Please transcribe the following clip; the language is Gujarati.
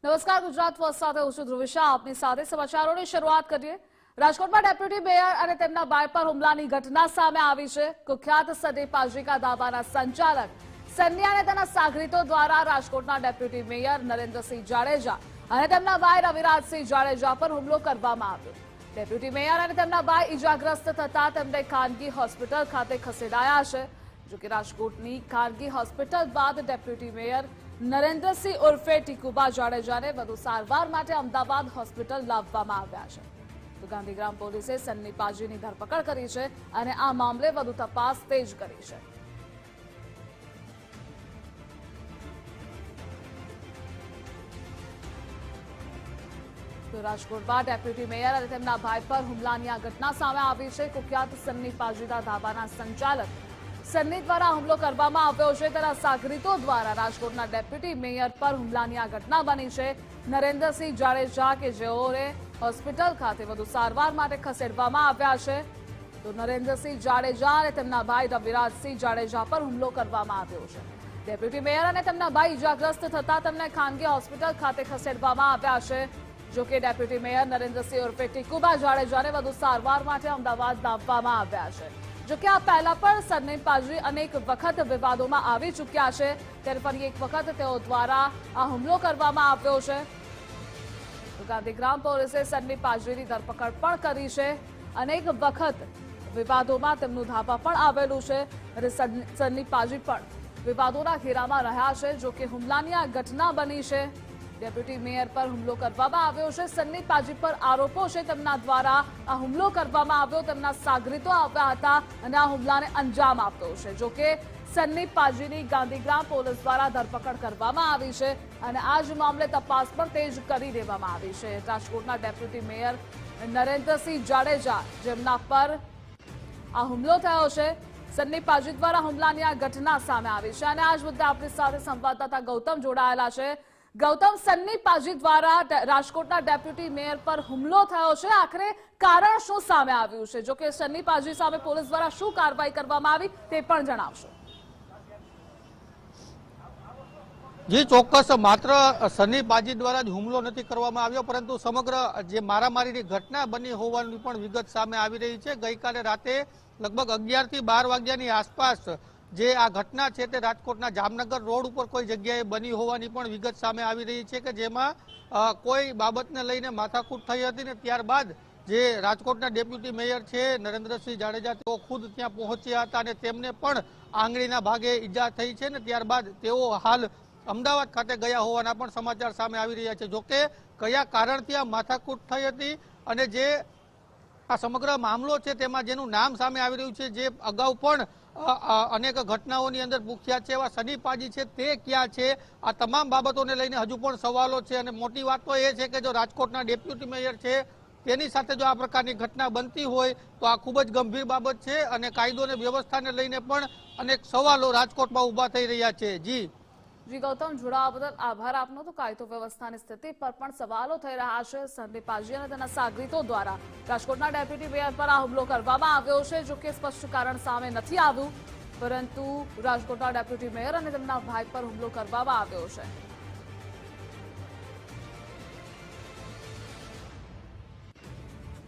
નમસ્કાર, ગુજરાત ફર્સ્ટ સાથે હું છું ધ્રુવિશા. આપની સાથે સમાચારોની શરૂઆત કરીએ. રાજકોટમાં ડેપ્યુટી મેયર અને તેમના ભાઈ પર હુમલાની ઘટના સામે આવી છે. કુખ્યાત સની પાજીકા ધાબાના સંચાલક સન્ની અને તેના સાગરીતો દ્વારા રાજકોટના ડેપ્યુટી મેયર નરેન્દ્રસિંહ જાડેજા અને તેમના ભાઈ રવિરાજસિંહ જાડેજા પર હુમલો કરવામાં આવ્યો. ડેપ્યુટી મેયર અને તેમના ભાઈ ઇજાગ્રસ્ત થતા તેમને ખાનગી હોસ્પિટલ ખાતે ખસેડાયા છે. જોકે રાજકોટની ખાનગી હોસ્પિટલ બાદ ડેપ્યુટી મેયર નરેન્દ્રસિંહ ઉર્ફે ટીકુબા જાડેજાને વધુ સારવાર માટે અમદાવાદ હોસ્પિટલ લાવવામાં આવ્યા છે. તો ગાંધીગ્રામ પોલીસે સન્ની પાજીની ધરપકડ કરી છે અને આ મામલે વધુ તપાસ તેજ કરી છે. તો રાજકોટમાં ડેપ્યુટી મેયર અને તેમના ભાઈ પર હુમલાની આ ઘટના સામે આવી છે. કુખ્યાત સન્ની પાજીદા ધાબાના સંચાલક સન્ની દ્વારા હુમલો કરવામાં આવ્યો છે. તેના સાગરીતો દ્વારા રાજકોટના ડેપ્યુટી મેયર પર હુમલાની આ ઘટના બની છે. નરેન્દ્રસિંહ જાડેજા કે જેઓને હોસ્પિટલ ખાતે વધુ સારવાર માટે ખસેડવામાં આવ્યા છે. તો નરેન્દ્રસિંહ જાડેજા અને તેમના ભાઈ રવિરાજસિંહ જાડેજા પર હુમલો કરવામાં આવ્યો છે. ડેપ્યુટી મેયર અને તેમના ભાઈ ઇજાગ્રસ્ત થતા તેમને ખાનગી હોસ્પિટલ ખાતે ખસેડવામાં આવ્યા છે. જોકે ડેપ્યુટી મેયર નરેન્દ્રસિંહ ઉર્ફે ટીકુબા જાડેજાને વધુ સારવાર માટે અમદાવાદ લાવવામાં આવ્યા છે. જોકે આ પહેલા પણ સન્ની પાજી અનેક વખત વિવાદોમાં આવી ચૂક્યા છે. ત્યારે ફરી એક વખત તેઓ દ્વારા આ હુમલો કરવામાં આવ્યો છે. ગાંધીગ્રામ પોલીસે સન્ની પાજીની ધરપકડ પણ કરી છે. અનેક વખત વિવાદોમાં તેમનું ધાબા પણ આવેલું છે અને સન્ની પાજી પણ વિવાદોના ઘેરામાં રહ્યા છે. જોકે હુમલાની આ ઘટના બની છે. ડેપ્યુટી મેયર પર હુમલો કરવામાં આવ્યો છે. સન્ની પાજી પર આરોપો છે તેમના દ્વારા આ હુમલો કરવામાં આવ્યો. તેમના સાગરીતો આવ્યા હતા અને આ હુમલાને અંજામ આપ્યો છે. જોકે સન્ની પાજીની ગાંધીગ્રામ પોલીસ દ્વારા ધરપકડ કરવામાં આવી છે અને આ જ મામલે તપાસ પણ તેજ કરી દેવામાં આવી છે. રાજકોટના ડેપ્યુટી મેયર નરેન્દ્રસિંહ જાડેજા જેમના પર આ હુમલો થયો છે, સન્ની પાજી દ્વારા હુમલાની આ ઘટના સામે આવી છે અને આ જ મુદ્દે આપણી સાથે સંવાદદાતા ગૌતમ જોડાયેલા છે. ગૌતમ, સન્ની પાજી દ્વારા રાજકોટના ડેપ્યુટી મેયર પર હુમલો થયો છે. આખરે કારણ શું સામે આવ્યું છે? જોકે સન્ની પાજી સામે પોલીસ દ્વારા શું કાર્યવાહી કરવામાં આવી તે પણ જણાવશો. જી ચોક્કસ, માત્ર સન્ની પાજી દ્વારા જ હુમલો નથી કરવામાં આવ્યો, પરંતુ સમગ્ર જે મારામારીની ઘટના બની હોવાની પણ વિગત સામે આવી રહી છે. ગઈકાલે રાતે લગભગ 11 થી 12 વાગ્યાની આસપાસ જે આ ઘટના છે તે રાજકોટના જામનગર રોડ ઉપર કોઈ જગ્યાએ બની હોવાની પણ વિગત સામે આવી રહી છે કે જેમાં કોઈ બાબતને લઈને માથાકૂટ થઈ હતી ને ત્યારબાદ જે રાજકોટના ડેપ્યુટી મેયર છે નરેન્દ્રસિંહ જાડેજા તેઓ ખુદ ત્યાં પહોંચ્યા હતા અને તેમને પણ આંગળીના ભાગે ઈજા થઈ છે ને ત્યારબાદ તેઓ હાલ અમદાવાદ ખાતે ગયા હોવાના પણ સમાચાર સામે આવી રહ્યા છે. જોકે કયા કારણથી આ માથાકૂટ થઈ હતી અને જે આ સમગ્ર મામલો છે તેમાં જેનું નામ સામે આવી રહ્યું છે, જે અગાઉ પણ અનેક ઘટનાઓની અંદર મુખ્યા છે એવા સન્ની પાજી છે, તે ક્યાં છે? આ તમામ બાબતોને લઈને હજુ પણ સવાલો છે અને મોટી વાત તો એ છે કે જો રાજકોટના ડેપ્યુટી મેયર છે તેની સાથે જો આ પ્રકારની ઘટના બનતી હોય તો આ ખૂબ જ ગંભીર બાબત છે અને કાયદો અને વ્યવસ્થાને લઈને પણ અનેક સવાલો રાજકોટમાં ઉભા થઈ રહ્યા છે. જી ગૌતમ, જોડાવા બદલ આભાર આપનો. તો કાયદો વ્યવસ્થાની સ્થિતિ પર પણ સવાલો થઈ રહ્યા છે. સન્ની પાજી અને તેના સાગરીતો દ્વારા રાજકોટના ડેપ્યુટી મેયર પર આ હુમલો કરવામાં આવ્યો છે. જોકે સ્પષ્ટ કારણ સામે નથી આવ્યું, પરંતુ રાજકોટના ડેપ્યુટી મેયર અને તેમના ભાઈ પર હુમલો કરવામાં આવ્યો છે.